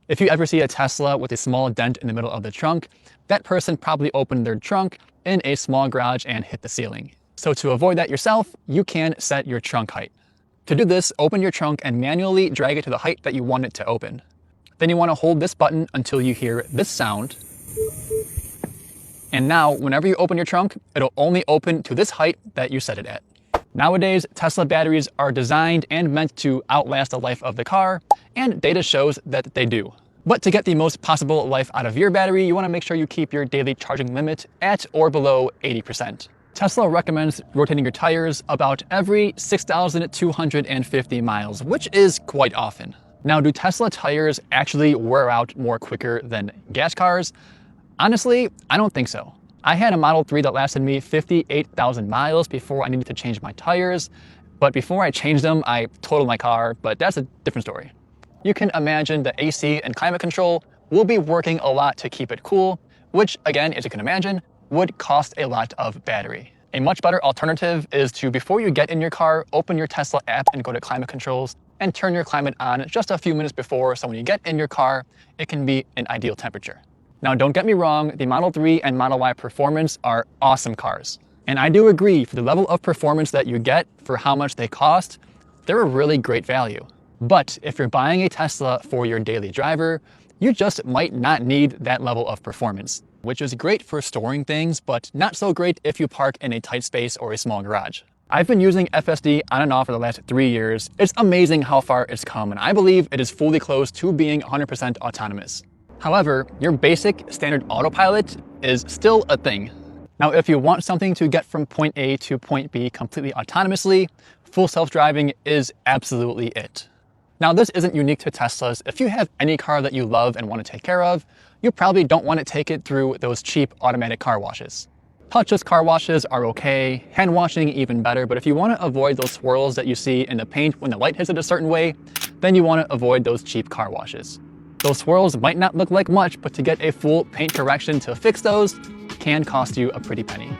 If you ever see a Tesla with a small dent in the middle of the trunk, that person probably opened their trunk in a small garage and hit the ceiling. So to avoid that yourself, you can set your trunk height. To do this, open your trunk and manually drag it to the height that you want it to open. Then you want to hold this button until you hear this sound. And now, whenever you open your trunk, it'll only open to this height that you set it at. Nowadays, Tesla batteries are designed and meant to outlast the life of the car, and data shows that they do. But to get the most possible life out of your battery, you want to make sure you keep your daily charging limit at or below 80%. Tesla recommends rotating your tires about every 6,250 miles, which is quite often. Now, do Tesla tires actually wear out more quicker than gas cars? Honestly, I don't think so. I had a Model 3 that lasted me 58,000 miles before I needed to change my tires, but before I changed them, I totaled my car, but that's a different story. You can imagine the AC and climate control will be working a lot to keep it cool, which again, as you can imagine, would cost a lot of battery. A much better alternative is to, before you get in your car, open your Tesla app and go to climate controls and turn your climate on just a few minutes before, so when you get in your car, it can be an ideal temperature. Now, don't get me wrong, the Model 3 and Model Y Performance are awesome cars. And I do agree, for the level of performance that you get for how much they cost, they're a really great value. But if you're buying a Tesla for your daily driver, you just might not need that level of performance, which is great for storing things, but not so great if you park in a tight space or a small garage. I've been using FSD on and off for the last 3 years. It's amazing how far it's come, and I believe it is fully close to being 100% autonomous. However, your basic standard autopilot is still a thing. Now, if you want something to get from point A to point B completely autonomously, full self-driving is absolutely it. Now, this isn't unique to Teslas. If you have any car that you love and want to take care of, you probably don't want to take it through those cheap automatic car washes. Touchless car washes are okay, hand washing even better, but if you want to avoid those swirls that you see in the paint when the light hits it a certain way, then you want to avoid those cheap car washes. Those swirls might not look like much, but to get a full paint correction to fix those can cost you a pretty penny.